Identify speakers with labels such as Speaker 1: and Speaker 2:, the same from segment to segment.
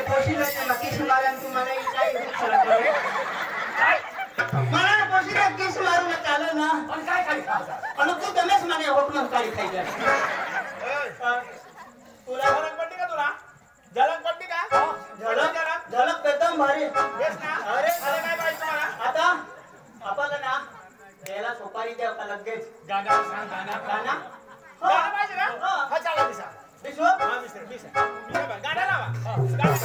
Speaker 1: पोशी नाही नक्की सुमारे तुम्हाला काय मला पोशी नक्की सुमारू चालेल ना
Speaker 2: पण काय काय खायचा
Speaker 1: आणि तू दमेच म्हणे होटल काही खायचं
Speaker 3: तुला झलक पडली का तुला झलक पडली का
Speaker 1: झलक झलक एकदम भारी
Speaker 3: बेस ना अरे झालं काय पाहिजे तुम्हाला
Speaker 1: आता आपल्याला ना याला सुपारी द्या का लगेच
Speaker 2: गाणं सांग गाणं
Speaker 1: गाणं
Speaker 3: गाणं पाहिजे ना हा चाला दिसा
Speaker 1: विश्व
Speaker 3: हा मिस्टर दिसा गाणं लावा गाणं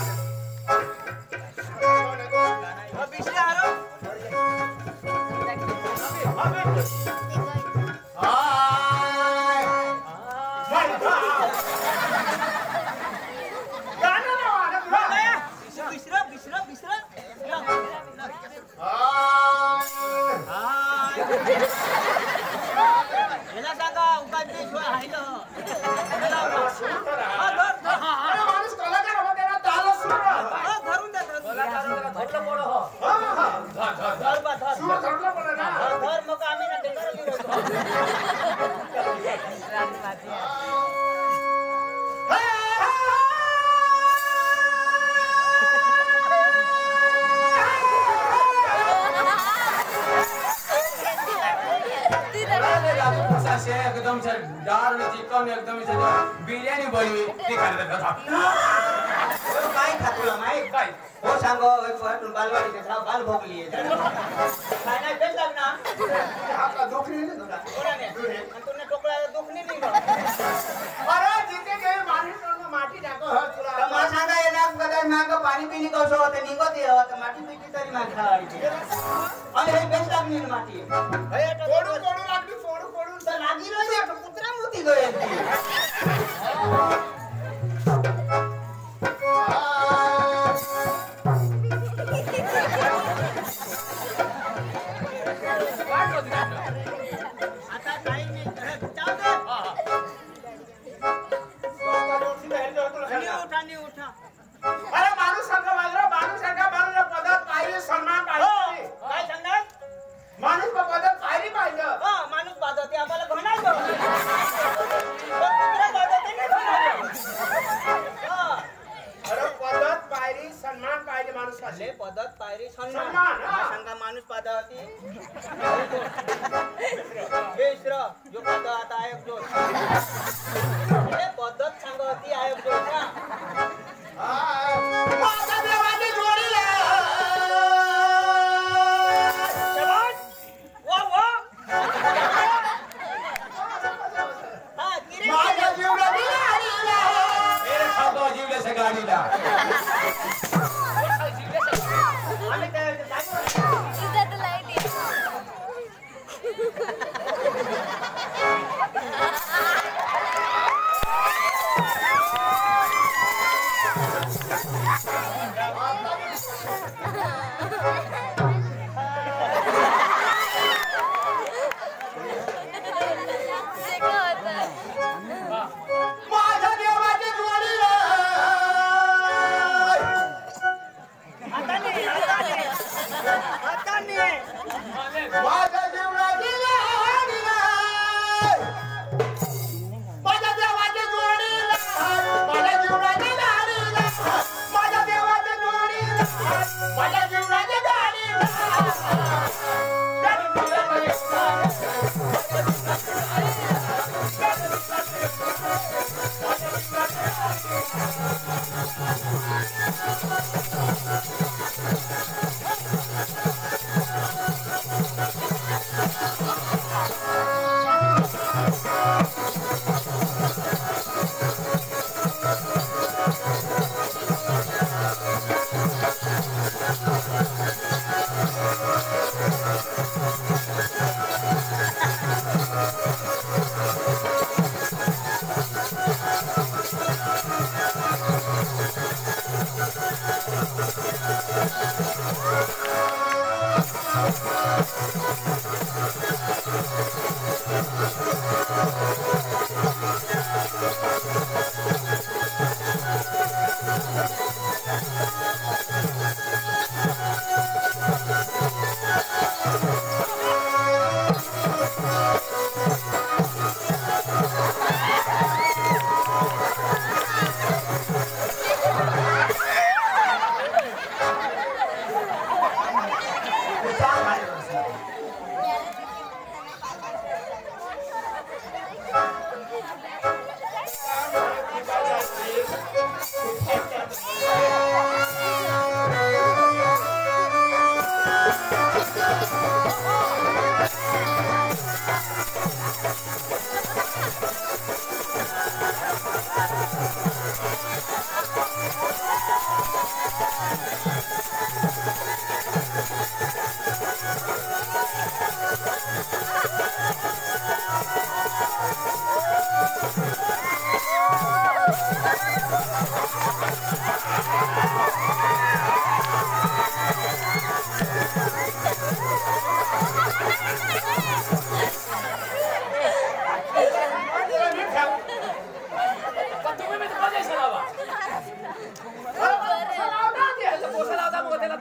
Speaker 1: हा बिशे आलो
Speaker 2: एकदम सर डाळ चिकन एकदम बिर्याणी बनवी ती खायला
Speaker 1: काय खातोला माहित
Speaker 2: काय
Speaker 1: हो सांगो बालवाडी बाल भोगली काय नाही पेट लागना
Speaker 3: आपला दुखणी नाही तुला
Speaker 1: तुला टोकला दुखणी नाही
Speaker 3: अरे जिथे गे माणूस माटी टाको ह तुला
Speaker 1: मला सांगा येणार कदाच माग पाणी पिणी कसं होतं निघत तर माती पिटी तरी माग खावायची आणि हे बेस्ट लागली ना माती
Speaker 3: फोडू फोडू लागली फोडू फोडू
Speaker 1: तर लागी नाही कुत्रा मोठी गळ्याची आता काही नाही उठा
Speaker 3: अरे माणूस सांगा माझा माणूस सांगा माणूस पदात पाहिजे सन्मान पाहिजे
Speaker 1: काय सांगणार
Speaker 3: माणूस पदात पाहिली पाहिजे
Speaker 1: माणूस पाहतो आम्हाला म्हणायचं कुत्रा पाहतो
Speaker 3: अरे पदात पायरी सन्मान पाहिजे माणूस पाहिजे
Speaker 1: पद्धत पायरी सन्मान
Speaker 3: सन्मान, हा.
Speaker 1: सांगा माणूस पाहता होती बेश्र जो पाहता आता आयोग जो पद्धत सांगा होती आयोग जो
Speaker 3: माझ्या देवाची जोडीला माझ्या जीवनाची
Speaker 2: जीवल्याच्या गाडीला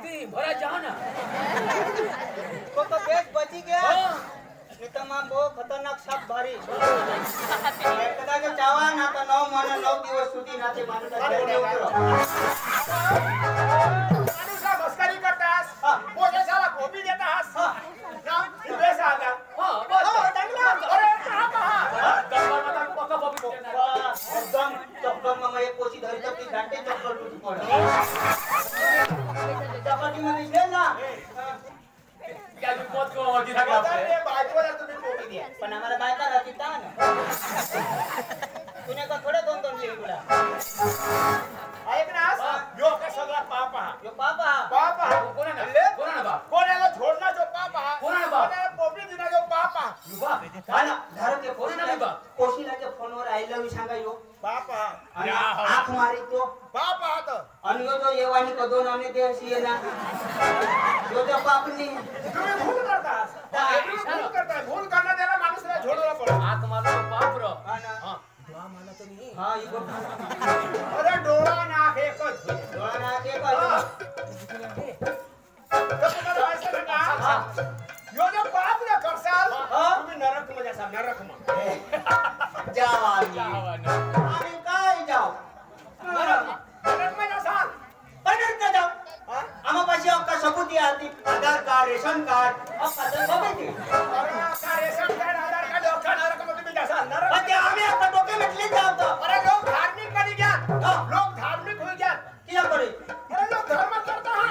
Speaker 2: ती भरा जाओ ना
Speaker 1: तो बेच बची गया
Speaker 2: हाँ
Speaker 1: ये तमाम बहुत खतरनाक साप भारी कदाचित चावा ना तो 9 महिना 9 दिवस सुधी ना ते माणूस
Speaker 3: माणूसा मस्करी करतास पोलिसाला गोपी देतास ना बेस आगा
Speaker 2: हाँ बस
Speaker 3: अरे कहां कहां
Speaker 2: पक्का बॉबी
Speaker 1: एकदम चक्कर में मैं पोची धरी तब की घंटे चक्कर टूटी पड़ा चक्कर में दिसले ना
Speaker 2: क्या मत को दिखा के
Speaker 3: ते बायकोला तुम्ही गोपी द्या
Speaker 1: पण आम्हाला बायका राहती ता ना तुने का थोडे 2-2 लिहिले तुला
Speaker 3: ऐक ना यो का सगळा पाप हा
Speaker 1: यो पापा
Speaker 2: कोण आहे ना बाप
Speaker 3: कोणाला छोडना जो पाप हा
Speaker 2: कोणाला बाप?
Speaker 3: कोणाला गोपी देना जो पाप हा
Speaker 2: बाप
Speaker 1: झाला धारो के
Speaker 2: कोणी नाही बा?
Speaker 1: कोशीलाच्या फोनवर आय लव्ह यू सांगा यो
Speaker 3: पाप हा
Speaker 1: आणि आंख मारी तो
Speaker 3: पाप हा तो
Speaker 1: आणि यो जो येवानी कदो नामने ते अशी आहे ना यो जो पापनी
Speaker 3: तुम्ही भूल करतास भूल करताय भूल करना त्याला माणसाला छोडला पडतो
Speaker 2: आत माझा बाप रो
Speaker 1: हा ना
Speaker 2: हां डोळा मला तो नाही
Speaker 1: हा इगो
Speaker 3: अरे डोळा नाक एकच
Speaker 1: डोळा ना के पाहिजे
Speaker 3: तुम्हाला माहिती आहे का यो जो पाप न करसाल तुम्ही नरक मध्ये असाल नरक मध्ये
Speaker 1: जाव आम्ही काय जाव
Speaker 3: नरक मध्ये असाल
Speaker 1: पडत का जाव आम्हा पाशी अक्का सबूत आती आधार कार्ड रेशन कार्ड अक्का तर सबूत
Speaker 3: अरे का रेशन कार्ड आधार कार्ड अख्खा नरक मध्ये तुम्ही असाल नरक
Speaker 1: पण ते आम्ही अक्का डॉक्युमेंटली जावतो
Speaker 3: अरे लोक धार्मिक कधी घ्या लोक धार्मिक होई घ्या
Speaker 1: किया करे
Speaker 3: अरे लोक धर्म करता हा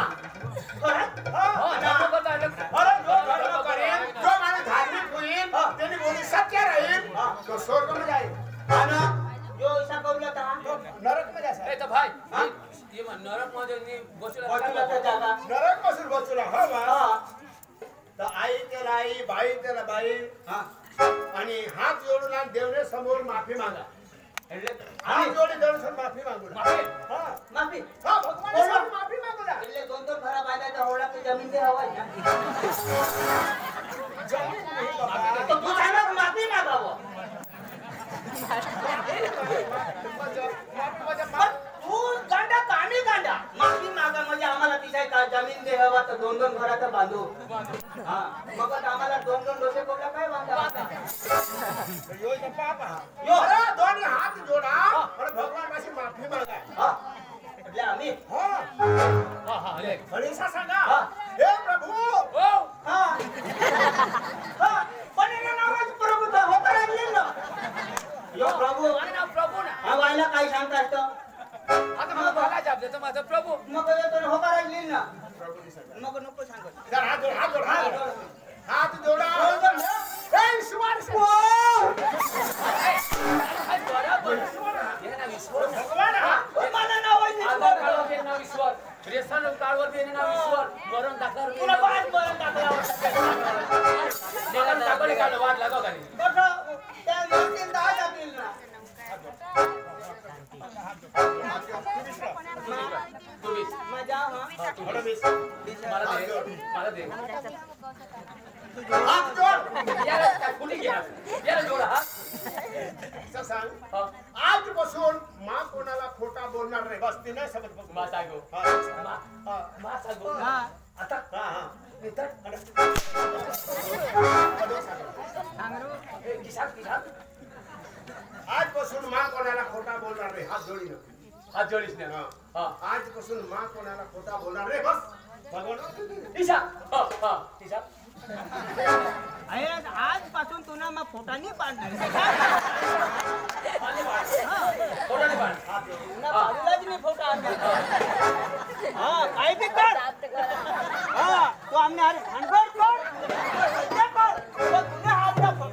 Speaker 2: हां नाम बता
Speaker 3: अरे जो धर्म करेल जो माणूस धार्मिक होईल त्यांनी बोली सत्य राहील तो स्वर्ग मध्ये जाईल
Speaker 1: आणि जो ऐसा करूला ता
Speaker 3: तो नरक मध्ये असाल
Speaker 2: ए तो भाई ये नरक मध्ये नी बसला
Speaker 1: वाटला तर जागा
Speaker 3: नरक पासून बचला हो बा
Speaker 1: हा
Speaker 3: तर आई त्याला आई बाई त्याला बाई
Speaker 1: हा
Speaker 3: आणि हात जोडून आणि देवने समोर माफी मागा
Speaker 1: એટલે
Speaker 3: हात जोडी देवने समोर माफी मागू
Speaker 2: माफी?
Speaker 3: हा
Speaker 1: माफी
Speaker 3: हा भगवान माफी मागू ना
Speaker 1: એટલે 2-2 घरा बांधायचा होळा की जमीन दे हवा ना
Speaker 3: जमीन नाही बाबा
Speaker 1: तो तू सांगा माफी मागावं पण तू गांडा कामी गांडा माफी मागा म्हणजे आम्हाला तिथे का जमीन दे हवा तर 2-2 घरात बांधू हा मग आता आम्हाला 2-2 डोसे कोणला काय बांधा
Speaker 3: यो जे पाप हा
Speaker 1: यो.
Speaker 3: अरे दोन्ही हात जोडा आणि भगवान पाशी माफी मागा
Speaker 1: हा એટલે आम्ही
Speaker 3: हा
Speaker 2: हां हां ले
Speaker 3: हरीसा सांगा
Speaker 1: हा.
Speaker 3: हे प्रभू
Speaker 2: ओ
Speaker 1: हा हा पण एना नावाचं प्रभू तर होता लागले ना यो प्रभू
Speaker 2: आणि ना प्रभू ना
Speaker 1: हा बायला काय सांगता असतं
Speaker 2: आता मला भाला जाब देतो माझा प्रभू
Speaker 1: मग तर होता लागले ना मग नको सांगत
Speaker 3: जरा हात जोड हात जोड हात जोडा ए ईश्वर
Speaker 2: बराबर ये ना विश्वास
Speaker 3: भगवान हा
Speaker 1: मला नाव आहे
Speaker 2: आधार कार्ड पे ना विश्वास रेशन कार्ड वर पे ना विश्वास मरण दाखल
Speaker 1: तुला बाहेर बरं टाकल्यावर
Speaker 2: मरण दाखल काढ वाट लागो खाली
Speaker 1: कसं त्या माणसाने 10 जातील ना
Speaker 2: तुम्ही
Speaker 1: मजा हा
Speaker 3: थोडं मिस
Speaker 2: मला दे
Speaker 3: हात जोड
Speaker 2: याला काय कुणी घ्या याला जोडा हा
Speaker 3: असं सांग
Speaker 2: हा
Speaker 3: आजपासून मा कोणाला खोटा बोलणार नाही बस ती नाही समज बघ
Speaker 2: मा सांगो
Speaker 3: हा
Speaker 2: मा सांगो
Speaker 1: हा
Speaker 2: आता
Speaker 3: हा हा
Speaker 2: इथं किसान
Speaker 3: आजपासून मा कोणाला खोटा बोलणार नाही हात जोडी
Speaker 2: हात जोडीस ना हा
Speaker 3: आजपासून मा कोणाला खोटा बोलणार नाही बस भगवान
Speaker 2: ईशा हा हा ईशा
Speaker 1: आजपासून तुला मग फोटानी पाडणार
Speaker 2: थोडा नाही पाड
Speaker 1: बाजूलाच मी फोटा आणणार हा काय बी कर हा तू आमने अरे भांडवल कर ते कर तुझ्या हातला फोट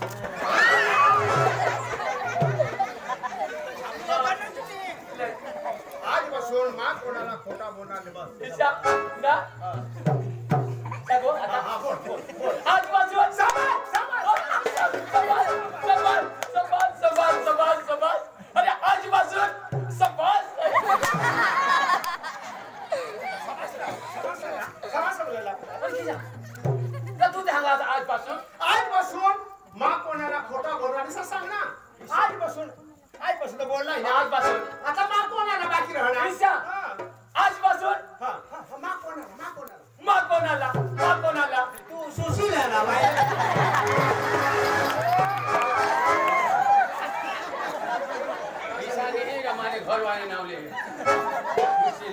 Speaker 3: आजपासून मा कोणाला खोटा बोलणार नाही बस
Speaker 2: ईशा ना सांगो आता
Speaker 3: हा बोल बोल बोल
Speaker 2: आजपासून समाज अरे आजपासून समाज तू सांगा आजपासून
Speaker 3: आजपासून मा कोणाला खोटा बोलणार नाही सांग ना आजपासून आजपासून तर बोलणार नाही
Speaker 2: आजपासून
Speaker 3: आता मा कोणाला बाकी राहणार
Speaker 2: ईशा
Speaker 3: हा
Speaker 2: आजपासून
Speaker 3: हा मा कोणाला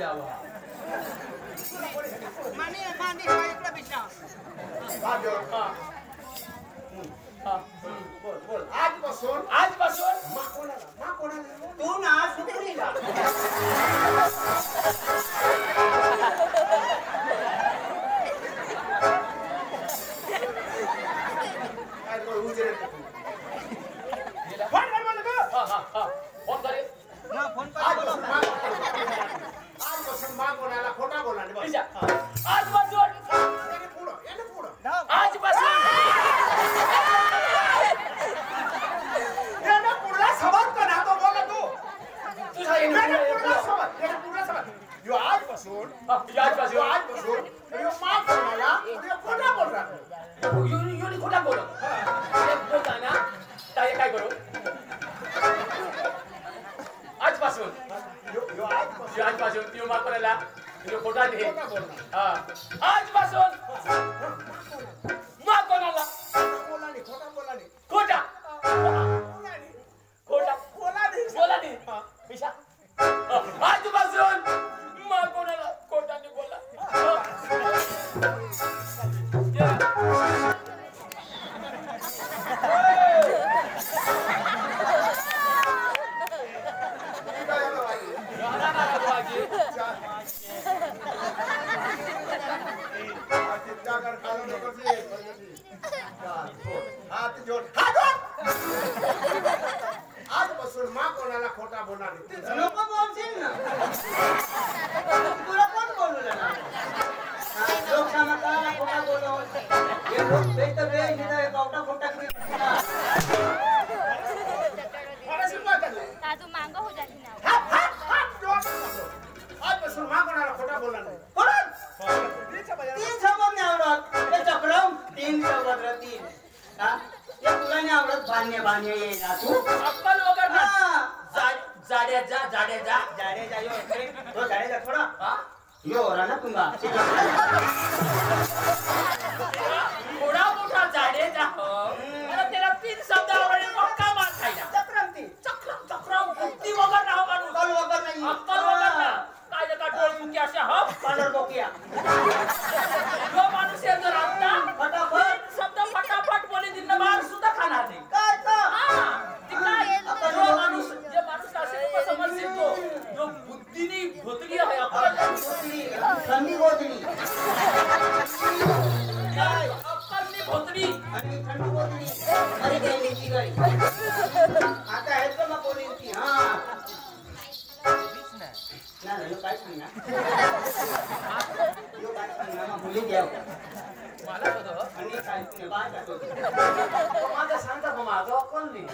Speaker 2: यावं
Speaker 1: माने इकडे बिशा
Speaker 3: बोल बोल आजपासून मा कोणाला
Speaker 1: तू ना सुपुरीला
Speaker 3: काय कोण उजेड
Speaker 2: फोन करे
Speaker 1: फोन
Speaker 3: आजपासून मा कोणाला खोटा बोलला नाही बस.
Speaker 2: आजपासून
Speaker 3: याने पुढं
Speaker 2: आजपासून
Speaker 3: याने पुढला सवाल कर ना तो बोला तू
Speaker 2: तुझा
Speaker 3: याने पुढला सवाल यो आजपासून यो मा कोणाला खोटा बोलला
Speaker 2: युनी खोटा बोलत बोलता ना काय करू आजपासून तू मा कोणाला खोटा दे आजपासून मा कोणाला
Speaker 3: खोटा बोला नाही
Speaker 2: खोटा खोटा बोला दे विशा आजपासून मा कोणाला खोटाने बोला
Speaker 3: आजपासून मा कोणाला खोटा बोलणार नाही
Speaker 1: नको बोलशील ना तुला कोण बोलवलं ना लोक समाजाला खोटा बोलव हे लोक बेत बे निदा कवटा खोटा
Speaker 4: ताजू मांग हो जाती ना
Speaker 3: आजपासून मा कोणाला खोटा बोलणार नाही
Speaker 1: कोण तीन शब्द नाही आवडत हे चक्रम तीन शब्द तीन हा हे तुला नाही आवडत बान्य येईना तू
Speaker 2: अक्कल वगैरे ना जाड्या
Speaker 1: जाडेजा यो तो जाडेजा थोडा यो हो रहा ना तुम्हा
Speaker 2: थोडा मोठा जाडेजा मला त्याला तीन शब्द आवडले पक्का मार खायला
Speaker 1: चक्रम
Speaker 2: बुद्धी वगैरे नाव माणूस
Speaker 1: अक्कल वगैरे नाही
Speaker 2: अक्कल वगैरे ना काय जगा डोळ मुकी असे
Speaker 1: पांढर बोकिया
Speaker 2: जो माणूस हे जर आता
Speaker 1: फटाफट
Speaker 2: शब्द फटाफट बोले दिन मार सुद्धा खाणार नाही
Speaker 1: काय
Speaker 2: जो माणूस असे समजते तो जो बुद्धीनी भोतली आहे
Speaker 1: थंडी गोदडी
Speaker 2: अक्कलनी भोतली
Speaker 1: आणि थंडी गोदडी अरे गेलीची गाडी आता हेच का मग बोलीची हा नाही यो काय सांगणार मग बोली द्या
Speaker 2: मला होतं
Speaker 1: आणि काय तुम्ही बाहेर जातो
Speaker 2: माझा सांगता का माझं अक्कल नाही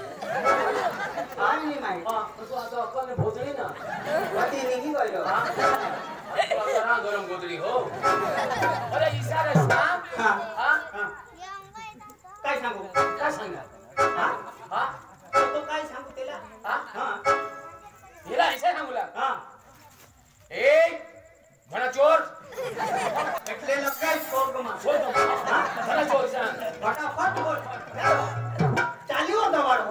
Speaker 1: आणि माहिती
Speaker 2: तू आता अक्कलने भोतली ना
Speaker 1: कधी निघी गयो
Speaker 2: गरम गोदडी हो अरे इशारा सांग
Speaker 1: हा
Speaker 2: हा
Speaker 1: काय सांगू
Speaker 2: काय सांगा
Speaker 1: हा
Speaker 2: हा
Speaker 1: तो काय सांगू त्याला
Speaker 2: हा
Speaker 1: हा
Speaker 2: हिला इशारा सांगूला
Speaker 1: हा
Speaker 2: ए म्हणा चोर
Speaker 1: એટલે લગાઈ સ્વર્ગમાં
Speaker 2: बोल म्हणा चोर सांग
Speaker 1: ફટાફટ બોલ ચાલ્યો દવાડો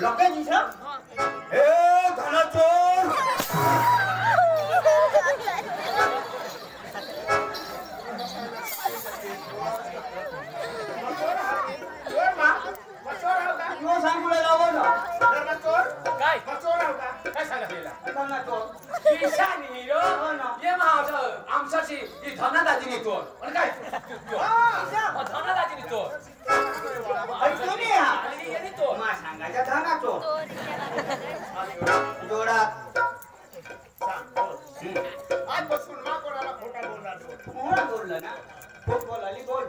Speaker 1: લગાઈ દીધા એ ઘણા ચોર यो सांगूला लावो ना
Speaker 2: काय
Speaker 3: चोर होता
Speaker 2: काय सांगा तिला
Speaker 1: घણા ચોર
Speaker 2: ईशानी रो ये माझं आमच्याशी ही धनादाजीनी तोर आणि काय धनादाजीनी तोर
Speaker 1: तुम्ही हा
Speaker 2: आणि येणी तोर
Speaker 1: मा सांगायचा घणा ચોર जोडा
Speaker 3: आजपासून मा कोणाला खोटा बोलणार नाही
Speaker 1: कोण बोललं ना बोल बोल अली बोल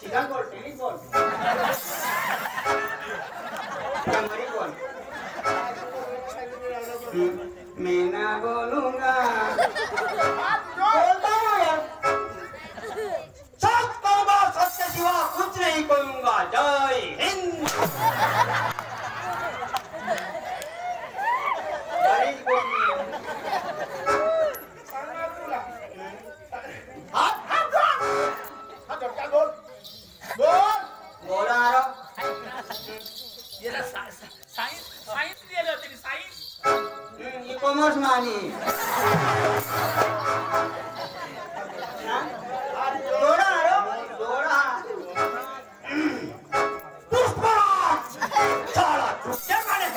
Speaker 1: सीधा बोल टेली बोल मरी बोल मैं ना बोलूंगा बोलता हूँ यार सच कहूंगा सच के सिवा कुछ नहीं कहूंगा जय हिंद गरीब बोल
Speaker 3: हात झटका बोल बोल
Speaker 1: बोला रो
Speaker 2: याला सायन्स दिलं होतं सायन्स
Speaker 1: ये कॉमर्स मानी जोड़ा जोड़ा पुष्पराज चला क्या माने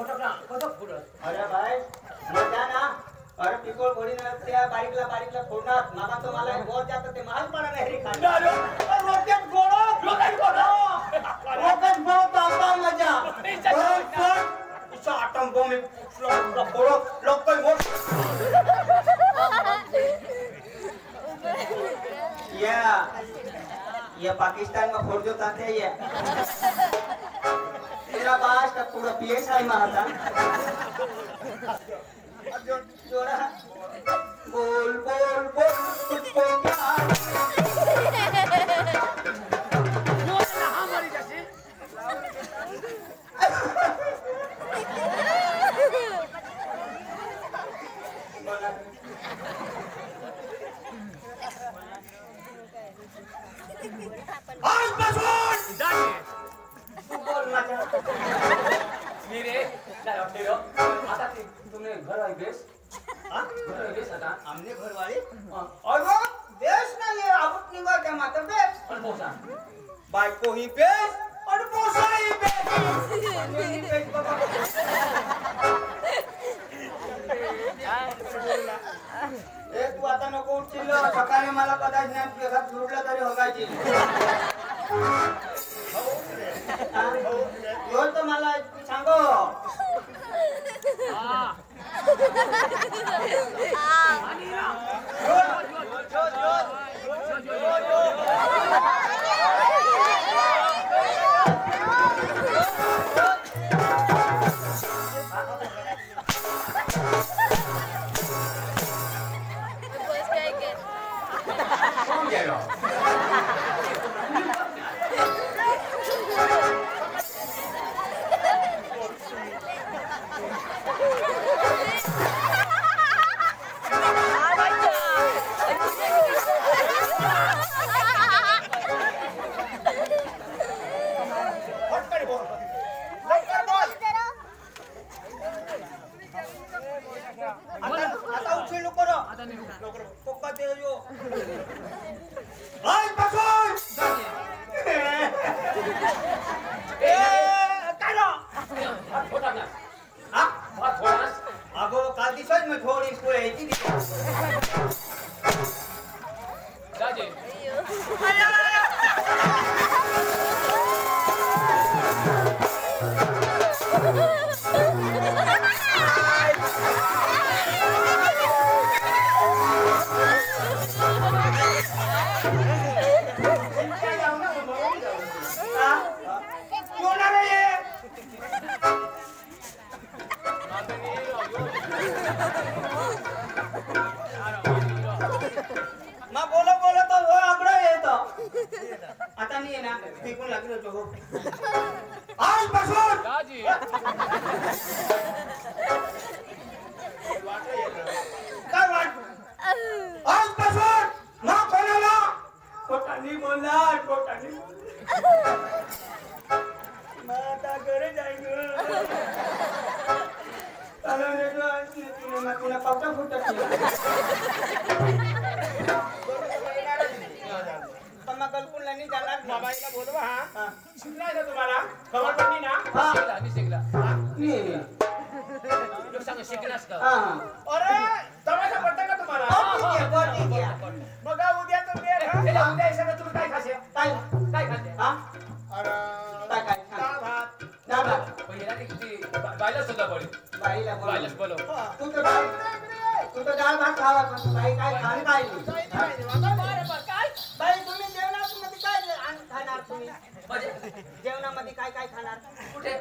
Speaker 1: अरे भाई मजा ना अरे पिकोल गोडी ना त्या बारीकला फोडणार मागा तो मला गोर जात ते महाल पडा नाही रे खाली रोकेट गोडो ताता मजा इसा आटम बम में फोड़ो लोग कोई मोर ये पाकिस्तान में फोड़ जो ताते ये तेरा बास का पूरा पीएसआई में आता जोड़ा बोल बोल बोल तुझको प्यार आज बसून बोल मजा मेरे चलो तेरो आता तुमने घर वाली बेस हां घर वाली बेस आता हमने घर वाली और वो बेस ना ये आबुत निवा क्या मतलब बेस और पोसा बाइक को ही बेस और पोसा ही बेस नहीं बेस बाबा ए तू आता नको उठशील सकाळी मला कदाच नाही तुझ्या घरात झुरडला तरी होगायची यो तो मला सांगो आता उठशील नको रे लवकर पक्का ते यो आज बसून ए काढो
Speaker 2: छोटा ना
Speaker 1: हां
Speaker 2: थोडास
Speaker 1: अगो काल दिवसाच मी थोडी स्कूल यायची
Speaker 2: जाजे आता नाही ना फेकून लागलो होतो आज बसून जाजी
Speaker 1: काय वाट आज बसून ना कोणाला खोटानी बोलणार खोटानी माता घरी जाईन चालवणे
Speaker 4: तुला पावटा फुटत मग कल्पना नाही जाणार
Speaker 3: बाबाईला बोलवा हा शिकलाय का तुम्हाला खबर पडली ना
Speaker 2: शिकला लोक सांग शिकलास का
Speaker 3: अरे तमाशा पडता का तुम्हाला मग उद्या तुम्ही उद्या सगळं तुम्ही काय खासे
Speaker 4: काय
Speaker 2: खाते
Speaker 3: अरे
Speaker 4: काय
Speaker 3: डाळ भात
Speaker 2: पहिला बायला सुद्धा बायलाच बोलव
Speaker 4: तू तर डाळ भात खावा पण बाई काय खाण काय नाही बाई तुम्ही जेवणामध्ये काय खाणार तुम्ही जेवणामध्ये काय काय खाणार
Speaker 2: कुठे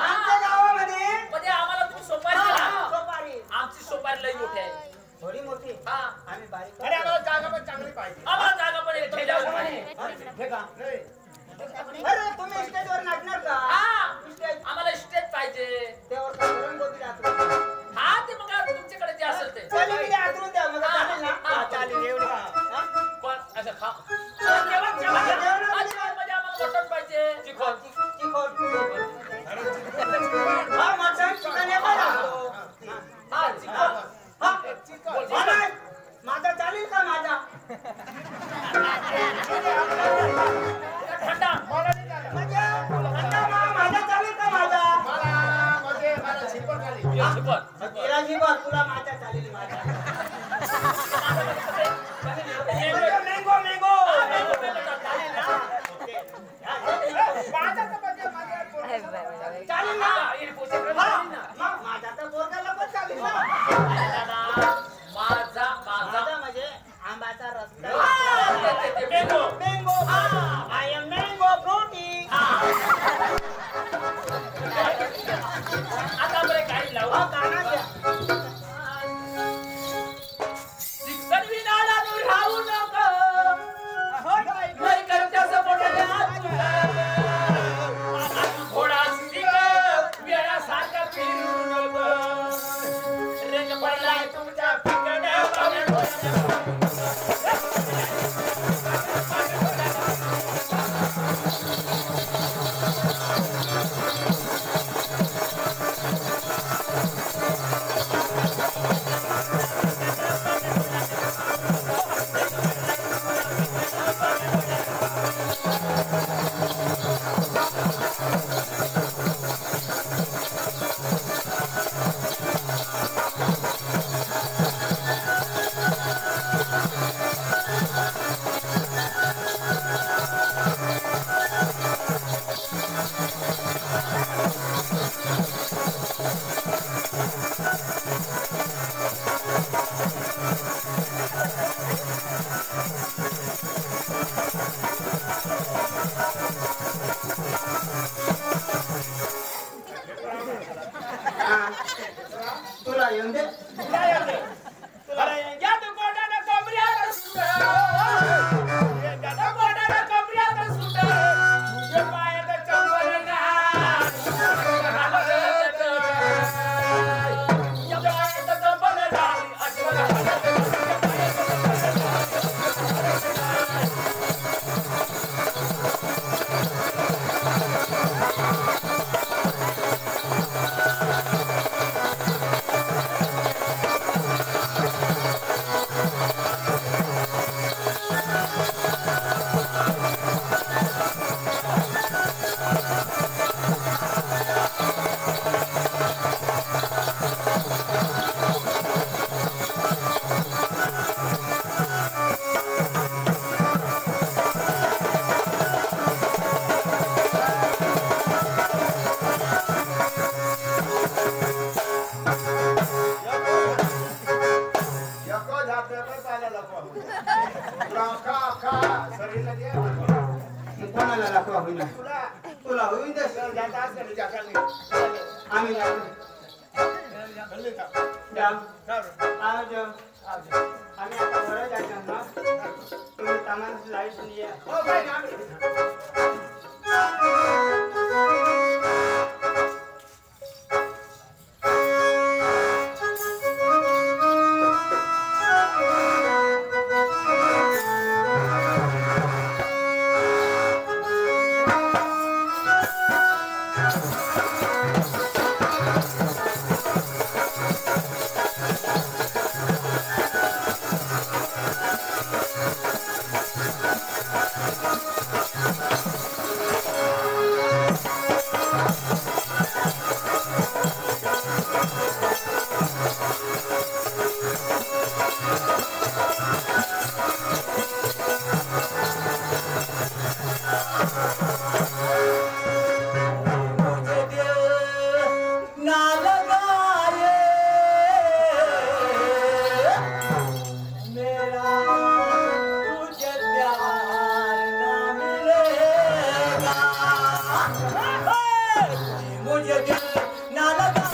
Speaker 4: आमच्या गावामध्ये
Speaker 2: आम्हाला तुम्ही सोपारी आमची सोपारी लई मोठी आहे
Speaker 4: थोडी मोठी आम्ही बारीक
Speaker 3: अरे आम्हाला जागा पण चांगली पाहिजे
Speaker 2: आम्हाला जागा पण
Speaker 4: अरे तुम्ही स्टेजवर नाचणार का
Speaker 2: आम्हाला स्टेज पाहिजे
Speaker 4: त्यावर रंगोली दाखवा
Speaker 2: हा ते मग तुमच्याकडे जे असेल ते
Speaker 4: चालेल आतरून द्या मग चालेल ना चालेल एवढं
Speaker 2: पण असं खा जेवणामध्ये आम्हाला मटण पाहिजे चिकन
Speaker 4: हा मटण चिकन हे बघा
Speaker 2: हा चिकन
Speaker 4: माझा चालेल का माझा
Speaker 2: थंडा
Speaker 3: मला नाही झालं
Speaker 4: माझा चालेल का माझा
Speaker 3: मला शिकवण झाली
Speaker 4: तिला जीवन तुला माझा चालेल माझा मँगो
Speaker 3: माझा तर म्हणजे
Speaker 4: चालेल ना माझा तर पोरगाला पण चालेल ना
Speaker 2: माझा
Speaker 4: म्हणजे आंबाचा रस्ता
Speaker 2: mango
Speaker 4: I am mango Frooti
Speaker 2: आता बरे काय लावू
Speaker 4: गाणं द्या
Speaker 2: शिक्षण विनाला तू राहू नको नाही करत्या सपोर्टला घोडा शिक वेळासारखा फिरू नको रंग पडलाय तुमच्या पिकड्या
Speaker 4: तुला येऊन दे कोणाला दाखवा होईना तुला होईन दे आम्ही आम्ही आता बरं जायचं ना तुम्ही सामान लाईट नाही मुझे दिल ना लगाए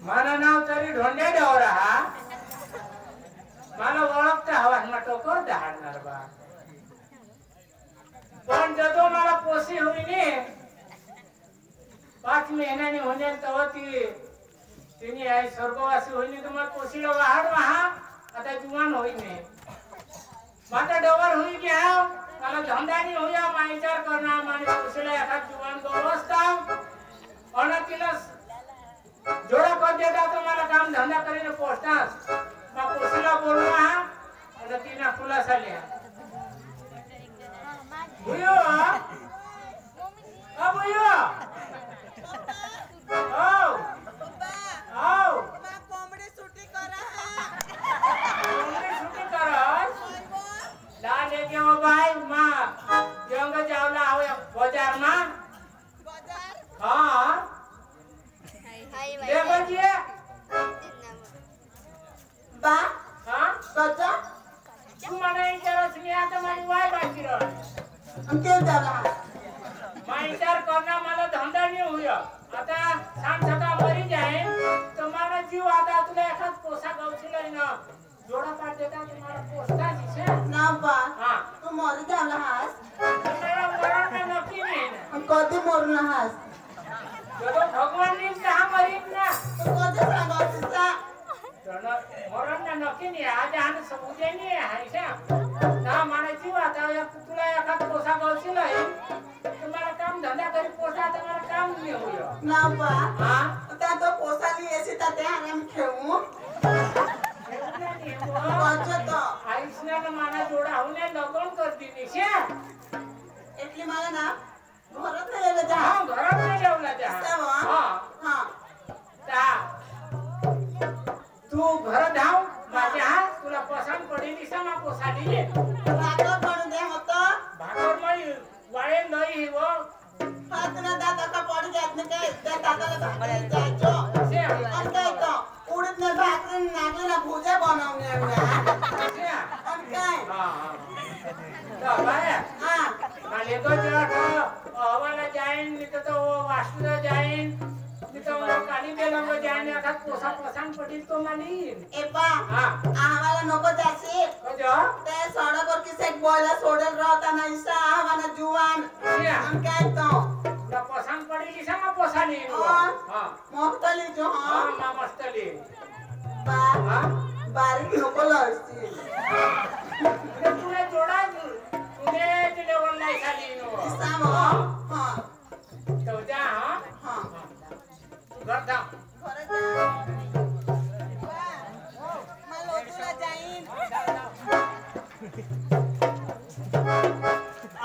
Speaker 5: मारा नाव तरी ढोंडे डवरा हा मला ओळखता हवा ना टोकर धाडणार बा पण जदो मला पोसी होईने 5 महिन्याने होणे तेव्हा तिने आई स्वर्गवासी होईने तर मला पोसीला वाहड वहा आता जुवान होईने माता डवर हुई गया मला धंदा नहीं होया मा विचार करना माने पोसीला एखाद जुवान को अवस्था और तिला जोड़ा कर देता तो मला काम धंदा करीने पोस्टास मा पोसीला बोलवा और तिना खुलासा लिया बुयो अब बुयो आओ आओ
Speaker 6: कोंबडी सुटी करा
Speaker 5: कोंबडी सुटी करा ला लेके हो भाई मां यंग जावला आवे बाजार में
Speaker 6: बाजार
Speaker 5: हां ले बजिए
Speaker 6: बा
Speaker 5: हां
Speaker 6: बजा
Speaker 5: तू मने इंटरेस्ट नहीं आता मारी वाय बाकी रह
Speaker 6: हम के जाला
Speaker 5: मैं विचार करना मला धंदा नहीं हुआ आता सांग सका मरी जाए तो मारा जीव आता तुला एखाद पोसा गावशीला ना जोड़ा पाट देता तुम्हारा पोस्टा दिसे
Speaker 6: ना बा
Speaker 5: हां
Speaker 6: तू मर जाला हास
Speaker 5: मेरा मरण में नक्की नहीं है
Speaker 6: हम कधी मरना हास
Speaker 5: जब भगवान ने कहा मरी ना
Speaker 6: तू कधी सांगतसा
Speaker 5: मरण में नक्की नहीं आज आने सबूते नहीं है ऐसा ना माने जीव आता या तुला एखाद पोसा गावशीला तुम्हारा काम धंदा करी पोसा तुम्हारा काम नहीं हुआ
Speaker 6: ना बा
Speaker 5: हां
Speaker 6: ता तो पोसाली एसी ता ते हम खेऊ बजा तो
Speaker 5: आयुष्यात माना जोडा होणे लगन करती निशे
Speaker 6: એટલી મારા ના ઘરત નહીં લેલે જા
Speaker 5: हां घरात नाही जेवला त्या
Speaker 6: सेवा
Speaker 5: हां
Speaker 6: हां
Speaker 5: ता तू घर धाव माझ्या तुला पसंत पडली समा पोसाडी ले
Speaker 6: ભાગો પણ દે મત
Speaker 5: भाकर मई वाळे नाही हो
Speaker 6: હાથ ના દાતા કા પડી જાત ને કે તે દાતા લે ભાગરે જાજો
Speaker 5: से
Speaker 6: અન કઈ તો ઉડત ને ભાગરે નાગલે ના ભૂજા બનાવને એમને
Speaker 5: से
Speaker 6: અન કઈ
Speaker 5: हां हां तो बाय
Speaker 6: હા
Speaker 5: माले तो जरा हवाला जाईन नहीं तो वो वास्तुला जाईन नहीं तो वो काली बेलंग जाईन एखाद पोसा पसंत पडील तो मानीन
Speaker 6: એપા
Speaker 5: हां
Speaker 6: આહવાલા नको જાસી
Speaker 5: तो जो
Speaker 6: તે સડક પર કિસે બોયલા સોડલ रहता ना ईसा आहवाला जुवान
Speaker 5: से
Speaker 6: અન કઈ તો
Speaker 5: तुला पसंत पडली समा पोसाली
Speaker 6: हां.
Speaker 5: हां
Speaker 6: મોકતલી જો
Speaker 5: हां
Speaker 6: હા
Speaker 5: ना मस्तली
Speaker 6: બા
Speaker 5: हां
Speaker 6: બારીક नको લડતી
Speaker 5: तुला जोडा तुले तुले ऑनलाइन खाली नो
Speaker 6: ईसा हां हां
Speaker 5: तो जा हां
Speaker 6: हां
Speaker 5: घर जा
Speaker 6: ઘરે જા માં લોતુલા જાઈન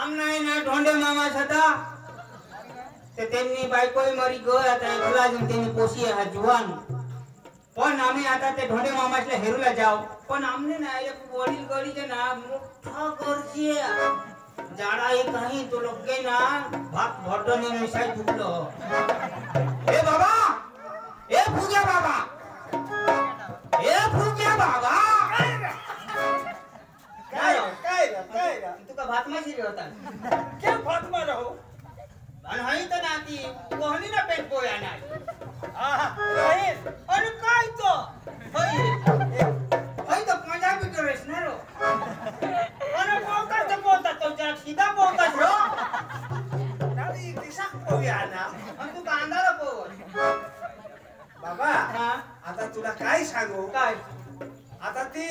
Speaker 4: આમના એના ઢોંડે મામા હતા તે તેમની બાઈકોય મરી ગઈ હતા એકલા જ તેની પોસી આ જુવાન પણ અમે आता તે ઢોંડે મામા એટલે હેરુલા જાવ પણ અમને ના એક વડીલ ગળી છે ના મોઠા ઘર છે જાડા એ કहीं તો લોક કે ના ભાત ભડોની મિસાઈ ફૂટલો એ બાબા એ ભૂગ્યા બાબા એ ભૂગ્યા બાબા
Speaker 3: काय रे? काय रे?
Speaker 4: तू का का भातमा शिरी होता
Speaker 3: क्या फातमा रहो
Speaker 4: आणि हई तर नाती कोहनी ना पेट पोया नाही
Speaker 3: रोहित
Speaker 4: अरे काय तो हई तो मजा बिटर रेसणार अरे पोता तो जरा सीधा पोता रो
Speaker 3: नाली दिशा पोया ना
Speaker 4: आणि तू कांदाला पोव
Speaker 3: बाबा
Speaker 4: हा
Speaker 3: आता तुला काय सांगू
Speaker 4: काय
Speaker 3: आता ती